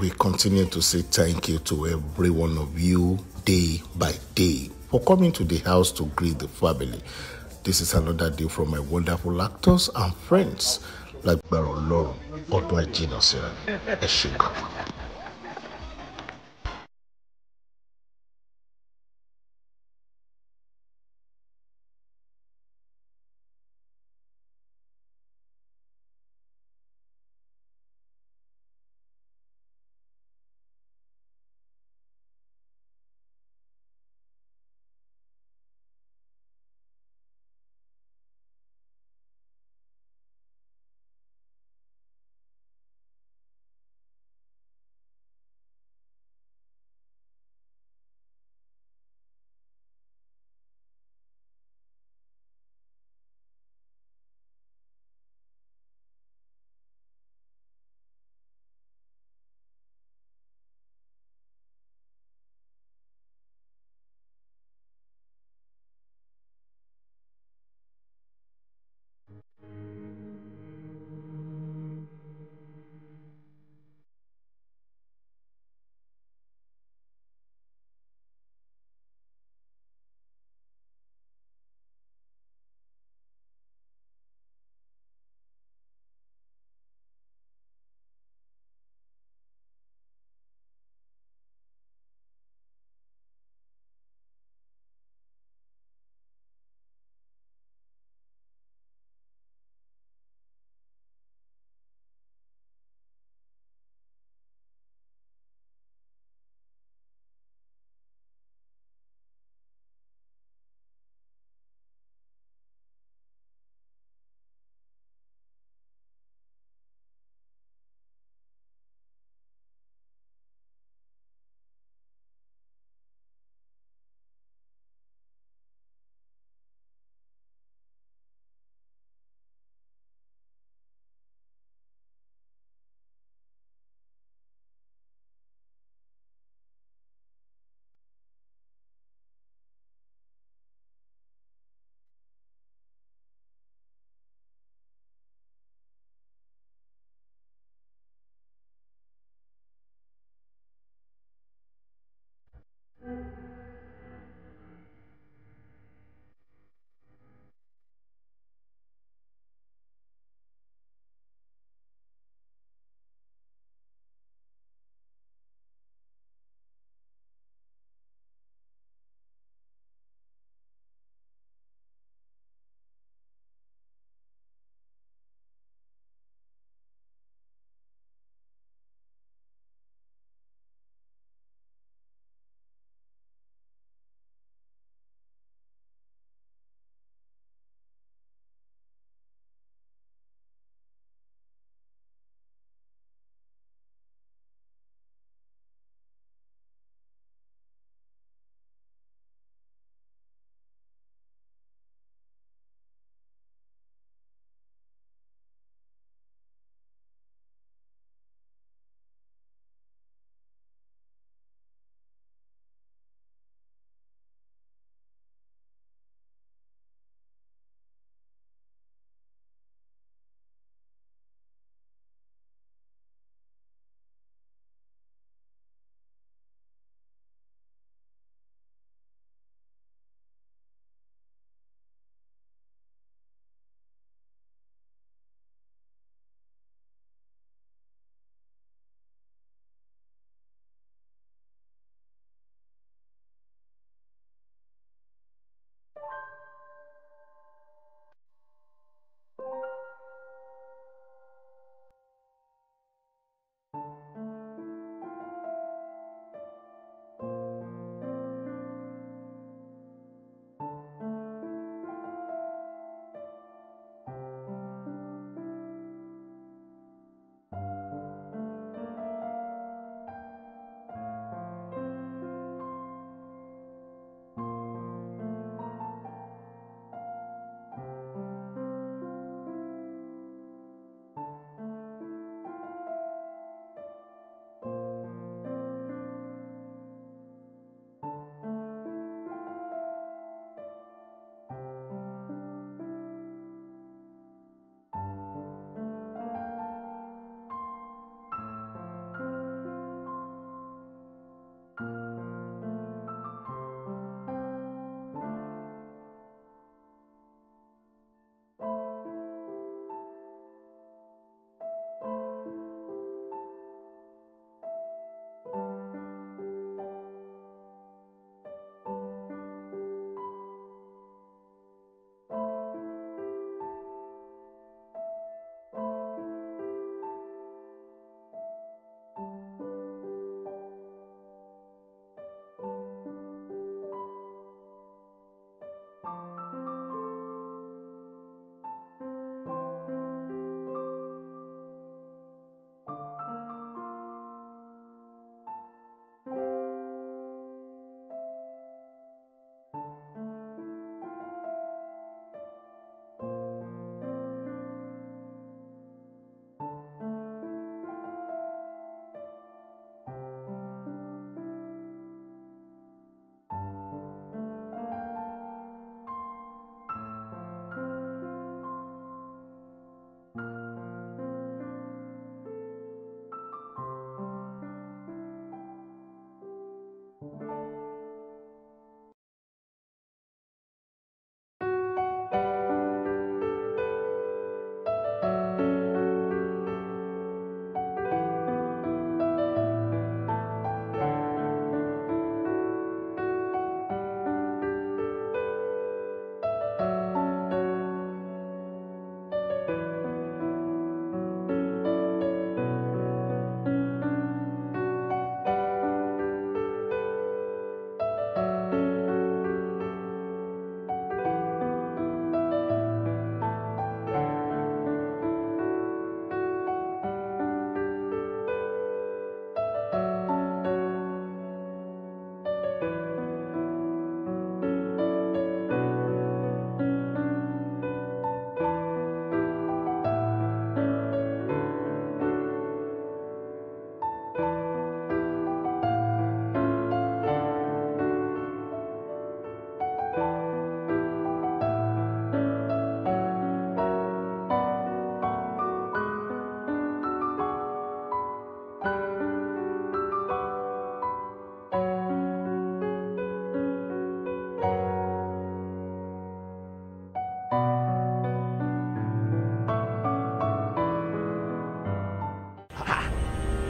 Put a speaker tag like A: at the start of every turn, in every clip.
A: we continue to say thank you to every one of you day by day for coming to the house to greet the family. This is another day from my wonderful actors and friends. Like Baron Loro, Odwa Jinosia, Eshika.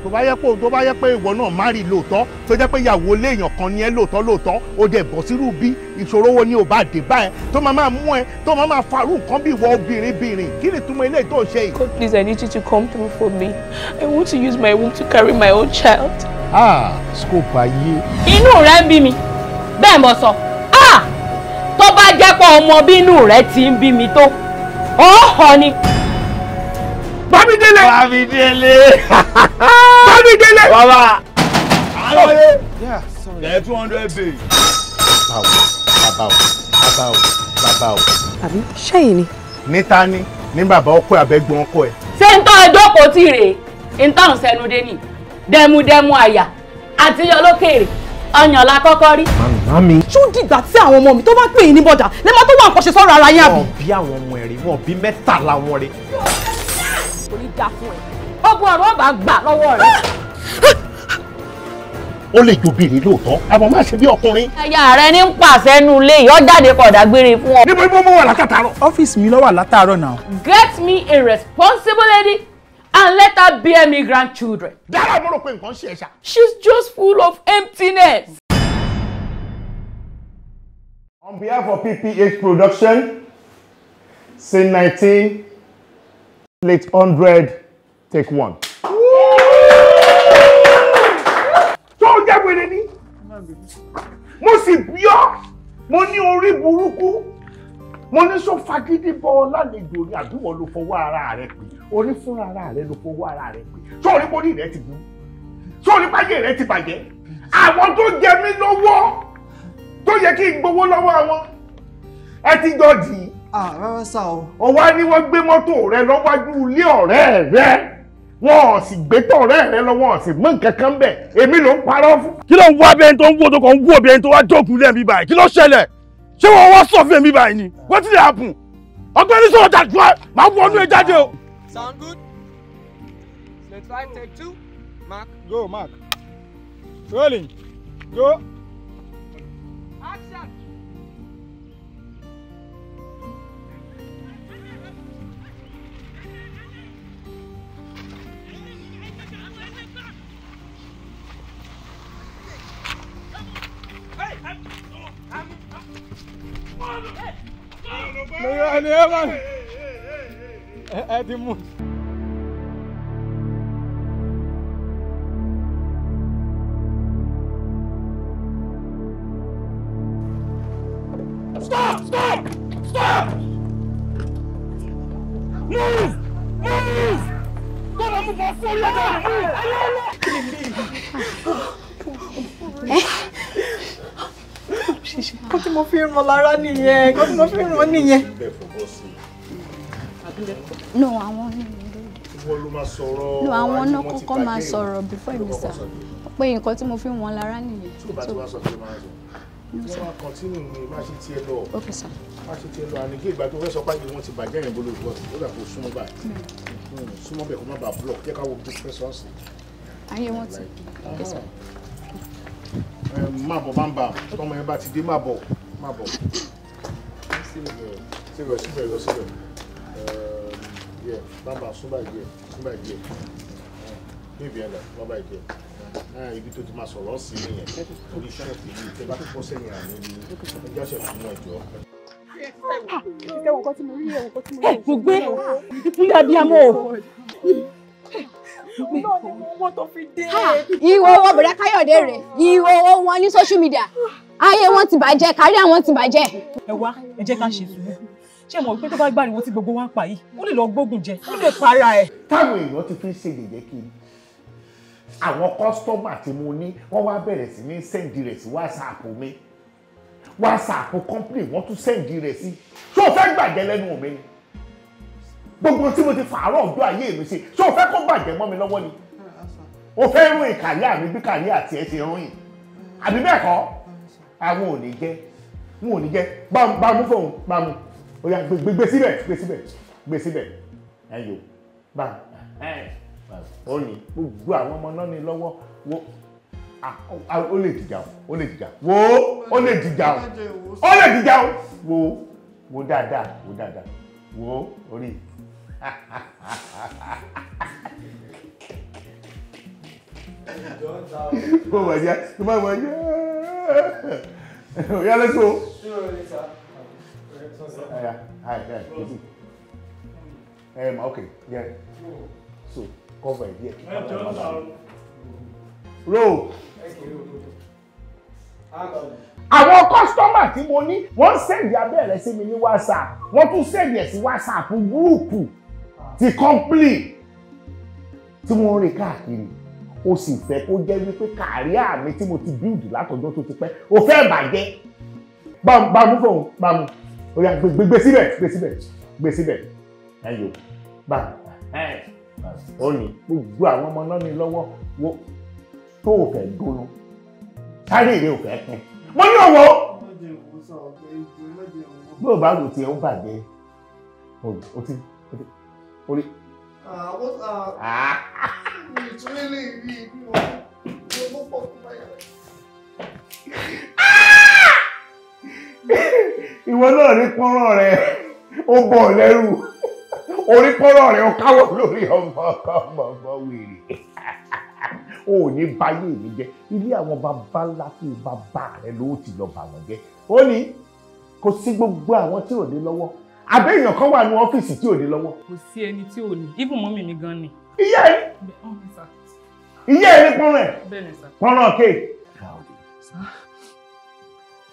A: tó bá yẹ pé ìwọ náà má rí lóòótọ́ tó jẹ́ pé ìyàwó léèyàn kan ní ẹ lóòótọ́ ó dẹ̀ bọ̀ sírú bí ìṣòro wo ni ò bá dé báyẹn tó máa mú ẹ tó máa farú nǹkan bí ìwọ obìnrin kí ni túmọ̀ eléyìí tó ṣe yìí.
B: God, please, I need you to come through for me. I want to use my womb to carry my own child.
A: Scope ayé.
C: Inú rẹ̀ ń bí mi bẹ́ẹ̀ mo sọ tó bá jẹ́ pé ọmọ bínú rẹ̀ ti ń bí mi tó ọ̀họ́ ni.
A: Bámidélé.
D: Baba.
A: Yeah, sorry.
D: Get 200 bay.
A: Bàbá o.
E: Àbí ṣẹ́yìn ni.
A: Níta ni ní bàbá ọkọ àbẹ́gbọ́n ọkọ ẹ̀.
C: Ṣé ń tọ́ ẹjọ́ kò tí rèé ń tàn sẹ́nu dé ní dẹmudẹmu àyà àti yọlókèrè ọyàn la kọ́kọ́ rí.
A: Mami.
E: Ṣó dìgbà tí àwọn ọmọ mi tó bá pè é ní bọ́dà lè máa tó wà nǹkan ṣe sọ́rọ̀ ara yín àbí.
D: Wọ́n bí àwọn ọmọ ẹ̀rí, wọ́n bí 13 wọn rí.
C: Kò ní dá fún ẹ. Ọgbọ́n ọ̀rọ̀ ọba gbà lọ́wọ́ rẹ̀.
A: Ó lè jobìnrin lóòótọ́ àmọ́ má ṣe bí ọkùnrin.
C: Aya rẹ ní ń pàṣẹ nu ilé yìí, ó jáde kọ̀dà gbére fún ọ.
A: Níbo mo wà látàárọ̀.
F: Ọ́fíìsì mi ló wà látàárọ̀ náà.
C: Get me a responsible lady and let her bear me grandchildren.
A: Dára mo rò pé nǹkan ṣe ẹ ṣá.
B: She's just full of emptiness.
A: On behalf of PPH Production, scene 19, plate 100, take 1. Tó jẹ́ wèrè ni. Mo sì bí ọ́, mo ní orí burúkú, mo ní sọ fagídí bọ́ lálejò ní àdúgbò ló fọwọ́ ara rẹ̀ pé, orí fúnra ara rẹ̀ ló fọwọ́ ara rẹ̀ pé, sọ́ọ̀rí bórí rẹ̀ ti bú, sọ́ọ̀rí báyé rẹ̀ ti bàjẹ́, àwọn tó jẹ mí lọ́wọ́ tó yẹ kí n gbowó lọ́wọ́ àwọn ẹ ti jọ dì í.
F: Rárá sá o.
A: Ó wá ní wọ́n gbé mọ́tò rẹ lọ́wájú ilé ọ̀rẹ́ rẹ wọ́n sì gbé tọ̀rẹ́ rẹ lọ́wọ́ sì mú nǹkan kan bẹ̀ èmi ló ń parọ́ fún.
D: Kí ló ń wá bẹ́ẹ̀ tó ń wó tó kàn ń wó bẹ́ẹ̀ tó wá jókòó lẹ́ẹ̀mí báyìí? Kí ló ṣẹlẹ̀? Ṣé wọ́n wá sọ fún mi báyìí ni? What did happen? Ọgbẹ́ni sọ̀rọ̀ tàdúrà máa wọnú ẹ jáde o.
G: Sound good? Let's try take 2. Mark.
F: Go, Mark. Rolling. Go.
G: Action.
F: Ẹ ti mú.
D: Stop! Move! Don't move for 4 years.
E: Kó tí mo fi ràn lára nìyẹn, kó tí mo fi ràn nìyẹn.
H: No, àwọn ní no, àwọn náà kọ́kọ́ máa sọ̀rọ̀ before mi sá. Pé nǹkan tí mo fi wọ́n lára nìyẹn.
A: Wọ́n continue ní má ṣe tiẹ̀ lọ.
H: Okay, sir.
A: Má ṣe tiẹ̀ lọ àníkè ìgbà tó fẹ́ sọ páyé wọn ti bàjẹ́ yẹn bolo ìwọ ó dà kó súnmọ́ báyìí. Súnmọ́ bẹ́ẹ̀ kó má bàa block jẹ́ ká wo bí fẹ́ sọ́ọ̀sì.
H: Ayé wọn ti. Okay, sir.
A: Má bọ̀ bá ń bà tọmọ yẹn bá ti dé má bọ̀. Síbẹ̀ lọ síbẹ̀. Bàbá súnmọ́ ìdíẹ̀. Bébí ẹ̀dá bàbá ìdíẹ̀. Ibi tó ti máa sọ̀rọ̀ sí nìyẹn orí ṣẹ́ẹ̀fù yìí tẹ́ bá tó pọ́ sẹ́yìn àná ní ẹjọ́ ṣẹ̀fù mú ẹ̀jọ́.
E: Gbogbo nígbà bí amọ̀ o.
H: Ìwọ owó bọ̀dá Káyọ̀dé rẹ̀, ìwọ owó wọn ní social media. Ayé wọn ti bàjẹ́, kárí àwọn ti bàjẹ́.
E: Ẹ wá, ẹ jẹ́ ká ṣe sùúrù. Ṣé mọ̀ pé tó bá gbàríwó tí gbogbo wa ń pa yìí, ó lè lọ gbógun jẹ, ó lè para ẹ̀.
A: Táwọn èèyàn ti fi ṣe yẹ̀yẹ́ kiri. Àwọn kọ́sítọ́mà tí mo ní wọ́n wá bẹ̀rẹ̀ sí ní sẹ́ǹdì rẹ̀ sí wásaàpù mi wásaàpù kọ́mpìnì wọ́n tún sẹ́ǹdì rẹ̀ sí ṣé o fẹ́ gbàjẹ́ lẹ́nu mi ni gbogbo tí mo ti fàárọ̀ ọjọ́ ayé mi ṣe ṣé o fẹ́ kó bàjẹ́ mọ́ mi lọ́wọ́ ni o fẹ́ rún ìkàríà mi bí kàríà tiẹ̀ ṣe rún yìí àbí bẹ́ẹ̀ kọ́ àwọn ò ní jẹ́ bá mú fóun bá mú ó yá gbé síbẹ̀ ẹ̀yọ́ bá ó ní gbogbo àwọn ọmọ náà ní lọ́wọ́ wo ó lè dìjà wo dáadáa wo orí Oh my God. Come on, my God. Yeah, let's go. Yeah. Hi. Okay. Yeah. So, cover it. Yeah. Roll. Àwọn kọ́sítọ́mà tí mo ní wọ́n sẹ́ndì abẹ́rẹ́ sí mi ní WhatsApp wọ́n tún sẹ́ndì ẹ̀ sí WhatsApp gúrùpù ti company tí wọ́n rìn káàkiri ó sì fẹ́ kó jẹ́ wípé kàríà mi tí mo ti build látọjọ́ tó ti pẹ́ ó fẹ́ bàjẹ́ bámu fóun bámu ó yá gbé síbẹ̀ ẹ̀yọ́ bámu ó ní gbogbo àwọn ọmọ náà ní lọ́wọ́ wo tó o fẹ́ dúró sáré ìrè ò fẹ́ pín mo ní ọ̀wọ́ bí o bá rò tí ẹ ń bàjẹ́ o ti orí. Ìwọ náà rí pọ́nrán rẹ̀ ó bọ̀ lẹ́rù orí pọ́nrán rẹ̀ ó káwọ́ lórí ọmọ wèrè o ò ní báyé mi jẹ́ ilé àwọn bàbá ńlá kí bàbá rẹ̀ ló ti lọ bà wọ́n jẹ́ ó ní kò sí gbogbo àwọn tí ò ní lọ́wọ́ àbẹ́ èèyàn kan wà ní ọ́fíìsì tí ò ní lọ́wọ́.
E: Kò sí ẹni tí ò ní even mọ́mì mi gan ni.
A: Ìyá ẹ̀ ní pọ́nrán ẹ̀ pọ́nrán kéèkì.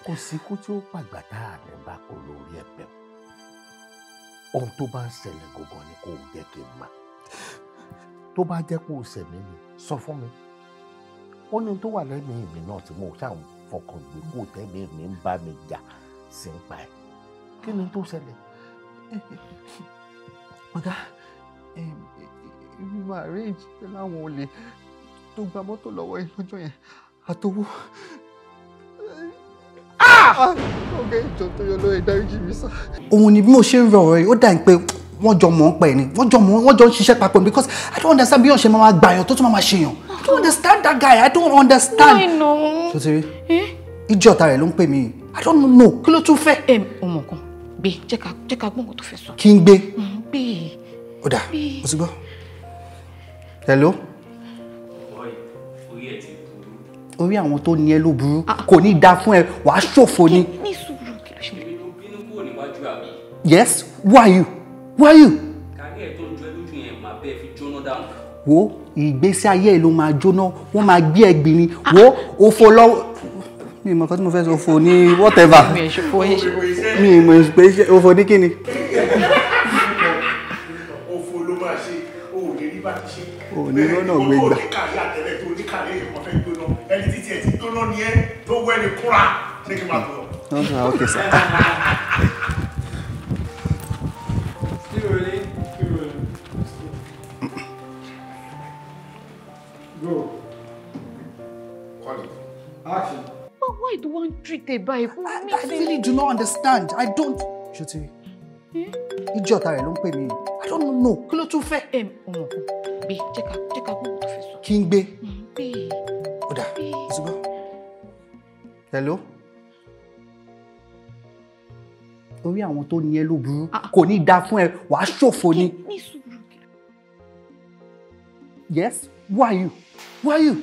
A: Kò sí kó tí ó pàgbàdá rẹ̀ bá kó lórí ẹ̀bẹ̀ ohun tó bá ń ṣẹlẹ̀ gangan ni kò jẹ́ kí n mọ̀ tó bá jẹ́ kó o ṣẹ̀mí ni sọ fún mi ó ní tó wà lẹ́mìí mi náà tí mo ṣáà ń fọkàn gbé kó tẹ́mi mi ń bá mi jà sí ń pa ẹ̀ kí ni tó ṣẹlẹ̀.
F: Ọ̀gá èmi máa arrange pẹ̀lú àwọn olè tó gba mọ́tò lọ́wọ́ yìí lọ́jọ́ yẹn àtọwọ́. Ọ̀gá ìjọ tó yọ lórí ìdáríjì mi sá. Òun ni bí mo ṣe ń rọ ọ̀rọ̀ yìí ó dà ní pé wọ́n jọ mọ̀ ń pẹ̀ ni wọ́n jọ ń ṣiṣẹ́ papọ̀ because I don't understand bí wọ́n ṣe máa gbàyàn tó tún máa ṣèyàn. I don't understand that guy. I don't understand.
B: I know.
F: Sotiri ìjọ ọ̀tá rẹ̀ ló ń pè mí. I don't know kí ló tún fẹ́.
B: Ọmọ kan gbé jẹ́ ká gbọ́ nǹkan tó fẹ́ sọ.
F: Kí n gbé.
B: Gbé.
F: Ó dà ó ti gbọ́. Hello. Orí àwọn tó ní ẹ ló burú kò ní dáa fún ẹ wàá ṣòfò ni.
B: Ní sùúrù kí ló ṣe.
I: Bínú kúrò níwájú àbí.
F: Yes, who are you? Who are you?
I: Kárí ẹ̀ tó ń jọ lójú yẹn máa bẹ́ẹ̀ fi jóná dáhùn.
F: Wo ìgbésí ayé ẹ̀ ló máa jóná wọ́n máa gbé ẹ̀gbìn ni wo òfò lọ́wọ́ mi mọ̀ kọ́ tí mo fẹ́ sọ òfò ní whatever mi mọ̀ pé òfò ní kíni.
A: Òfò ló máa ṣe òòlè rí bá ti ṣe.
F: Òní lọ́nà gbé gbà.
A: Oníkàlẹ́ àtẹ̀lẹ́ tó oníkàlẹ́ èèyàn fẹ́ gbóná ẹni títí ẹ̀ ti gbóná ni ẹ tó wẹ́ ni kúra ṣé kí n máa tọ̀.
F: Okay, sir.
G: Go. Action.
B: But why do one treat a boy?
F: I really do not understand. I don't. Shoti. Ìjọ ọ̀tá rẹ̀ ló ń pè mí. I don't know. Kí ló tún fẹ́?
B: Ọmọ kan gbé jẹ́ ká gbọ́ nǹkan tó fẹ́ sọ.
F: Kí n gbé.
B: Gbé.
F: Ó dà ó ti gbọ́. Hello. Orí àwọn tó ní ẹ ló burú kò ní dáa fún ẹ wàá ṣòfò ni.
B: Ní sùúrù.
F: Yes, who are you? Who are you?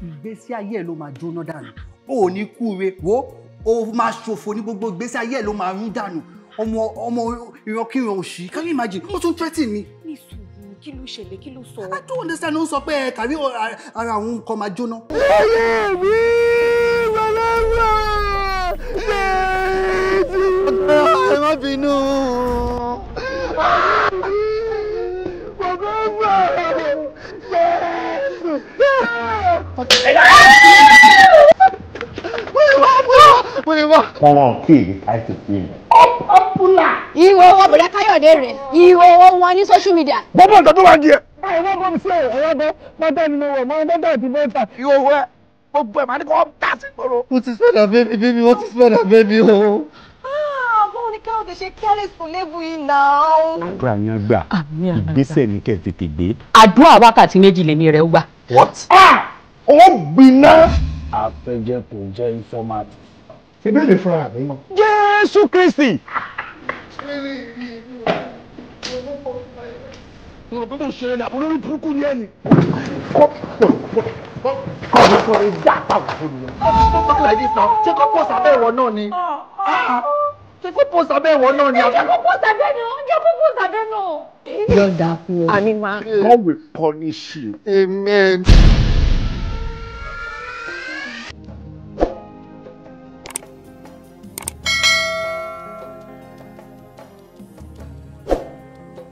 F: Ìgbésí ayé ẹ ló máa jóná dànù. O ò ní kúre wo o máa ṣòfò ní gbogbo ìgbésí ayé ẹ ló máa rún dànù. Ọmọ ìrankíran òṣì. Can you imagine? Ó tún threaten mi.
B: Ní sùúrù kí ló ṣẹlẹ̀ kí ló sọ.
F: I don't understand. Ó sọ pé kàrí ara àwọn nǹkan máa jóná.
D: Ayé mi wàlúwà.
F: Ẹ má bínú.
A: Pọ́nrán kéèkì àti fíìmù.
H: Ìwọ ọbẹ̀rẹ̀ Káyọ̀dé rẹ̀ ìwọ wọn ní social media.
D: Bọ́bọ̀ nǹkan tó wà ní ẹ̀. Àwọn ọmọ mi sí ọ̀rọ̀ mọ́tò ni mo wọ̀ mọ́ mọ́tò àti mọ́tò. Ìwọ ẹ̀ gbogbo ẹ̀ máa ní kó dá sí ìgboro.
F: Wọ́n ti spend her baby wọ́n ti spend her baby o.
H: Báwo ni Káyọ̀dé ṣe careless fún lébù yìí náà?
J: Àdúrà yẹn gbà. Ìgbésẹ̀ ní kẹ́ tètè gbé.
C: Àdúrà wákàtí méjì lèmi rẹ̀ gbà.
A: What? Ó gbiná.
J: Àfẹ́jẹ́ kò jẹ́ informant.
A: Ṣé bẹ́ẹ̀ lè fúnra mi?
D: Jésù Kristi. Mo tó ṣe ní àbúrò burúkú ni ẹni.
F: Kọ́ mi dá àtàwọn fún mi. Talk like this now. Ṣé kò pọ̀ sábẹ́ ìwọ náà ni? Ṣé kò pọ̀ sábẹ́ ìwọ náà ni?
C: Jẹ́ kó pọ̀ sábẹ́ náà. Yọ̀ọ̀dà fún ọ.
F: God will punish you. Amen.